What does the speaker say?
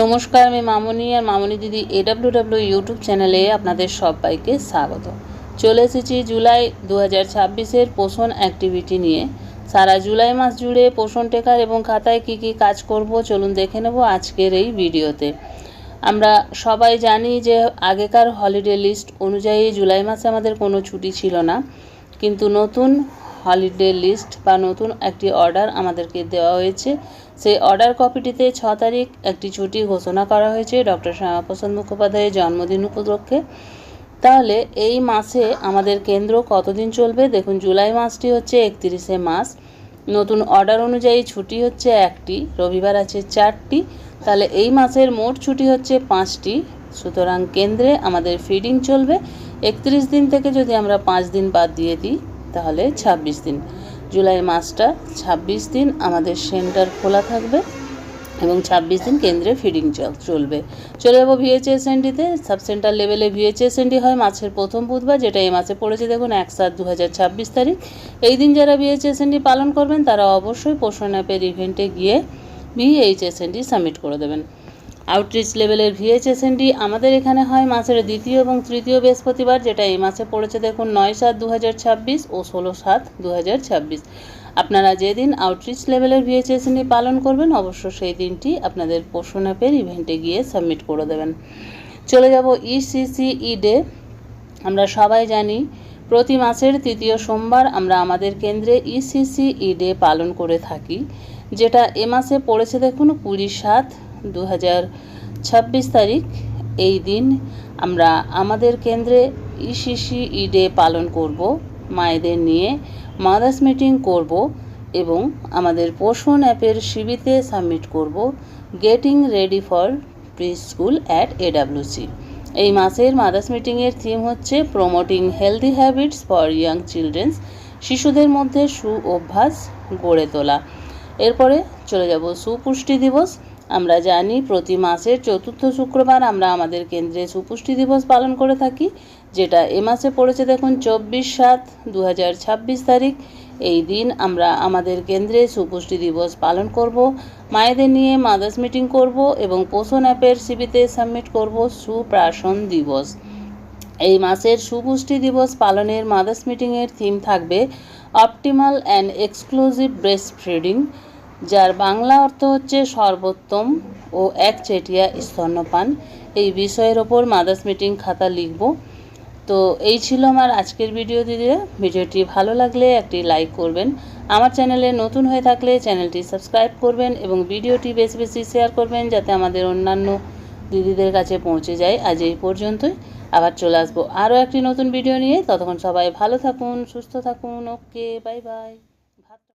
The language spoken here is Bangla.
নমস্কার, আমি মামনি আর মামনি দিদি AWW ইউটিউব চ্যানেলে আপনাদের সবাইকে স্বাগত। চলে এসেছি জুলাই 2026-এর পোষণ অ্যাক্টিভিটি নিয়ে। সারা জুলাই মাস জুড়ে পোষণ টেকার এবং খাতায় কী কী কাজ করব চলুন দেখে নেব আজকের এই ভিডিওতে। আমরা সবাই জানি যে আগেকার হলিডে লিস্ট অনুযায়ী জুলাই মাসে আমাদের কোনো ছুটি ছিল না, কিন্তু নতুন হলিডে লিস্ট বা নতুন একটি অর্ডার আমাদেরকে দেওয়া হয়েছে। সেই অর্ডার কপিটিতে 6 তারিখ একটি ছুটি ঘোষণা করা হয়েছে ডক্টর শ্যামাপ্রসাদ মুখোপাধ্যায়ের জন্মদিন উপলক্ষে। তাহলে এই মাসে আমাদের কেন্দ্র কতদিন চলবে দেখুন। জুলাই মাসটি হচ্ছে 31শে মাস। নতুন অর্ডার অনুযায়ী ছুটি হচ্ছে 1টি, রবিবার আছে 4টি। তাহলে এই মাসের মোট ছুটি হচ্ছে 5টি। সুতরাং কেন্দ্রে আমাদের ফিডিং চলবে 31 দিন থেকে। যদি আমরা 5 দিন বাদ দিয়ে দিই তাহলে 26 দিন। জুলাই মাসটা 26 দিন আমাদের সেন্টার খোলা থাকবে এবং 26 দিন কেন্দ্রে ফিডিং চলবে। চলে যাবো VHSNDতে। সাব সেন্টার লেভেলে VHSND হয় মাসের প্রথম বুধবার, যেটা এই মাসে পড়েছে দেখুন 1/7/2026 তারিখ। এই দিন যারা VHSND পালন করবেন তারা অবশ্যই পোষণ অ্যাপের ইভেন্টে গিয়ে VHSND সাবমিট করে দেবেন। আউটরিচ লেভেলের VHSND আমাদের এখানে হয় মাসের দ্বিতীয় এবং তৃতীয় বৃহস্পতিবার, যেটা এই মাসে পড়েছে দেখুন 9/7/2026 ও 16/7/2026। আপনারা যেদিন আউটরিচ লেভেলের VHSND পালন করবেন অবশ্য সেই দিনটি আপনাদের পোষণ অ্যাপের ইভেন্টে গিয়ে সাবমিট করে দেবেন। চলে যাব ECCE ডে। আমরা সবাই জানি প্রতি মাসের তৃতীয় সোমবার আমরা আমাদের কেন্দ্রে ECCE ডে পালন করে থাকি, যেটা এ মাসে পড়েছে দেখুন 20/7/2026 তারিখ। এই দিন আমরা আমাদের কেন্দ্রে ECCE ডে পালন করব, মায়েদের নিয়ে মাদার্স মিটিং করব এবং আমাদের পোষণ অ্যাপের সিবিতে সাবমিট করব getting ready for pre school at AWC। এই মাসের মাদার্স মিটিংয়ের থিম হচ্ছে promoting healthy habits for young children's, শিশুদের মধ্যে অভ্যাস গড়ে তোলা। এরপরে চলে যাব সুপুষ্টি দিবস। আমরা জানি প্রতি মাসের চতুর্থ শুক্রবার আমরা আমাদের কেন্দ্রে সুপুষ্টি দিবস পালন করে থাকি, যেটা এ মাসে পড়েছে দেখুন 24/7/2026 তারিখ। এই দিন আমরা আমাদের কেন্দ্রে সুপুষ্টি দিবস পালন করব, মায়েদের নিয়ে মাদার্স মিটিং করব এবং পোষণ অ্যাপের সিবিতে সাবমিট করব সুপ্রাশন দিবস। এই মাসের সুপুষ্টি দিবস পালনের মাদার্স মিটিংয়ের থিম থাকবে optimal and exclusive breast feeding, যার বাংলা অর্থ হচ্ছে সর্বোত্তম ও একচেটিয়া স্তন্যপান। এই বিষয়ের ওপর মাদার্স মিটিং খাতা লিখব। তো এই ছিল আমার আজকের ভিডিও দিদিরা। ভিডিওটি ভালো লাগলে একটি লাইক করবেন, আমার চ্যানেলে নতুন হয়ে থাকলে চ্যানেলটি সাবস্ক্রাইব করবেন এবং ভিডিওটি বেশি বেশি শেয়ার করবেন যাতে আমাদের অন্যান্য দিদিদের কাছে পৌঁছে যায়। আজ এই পর্যন্তই, আবার চলে আসবো আরও একটি নতুন ভিডিও নিয়ে। ততক্ষণ সবাই ভালো থাকুন, সুস্থ থাকুন। ওকে, বাই বাই।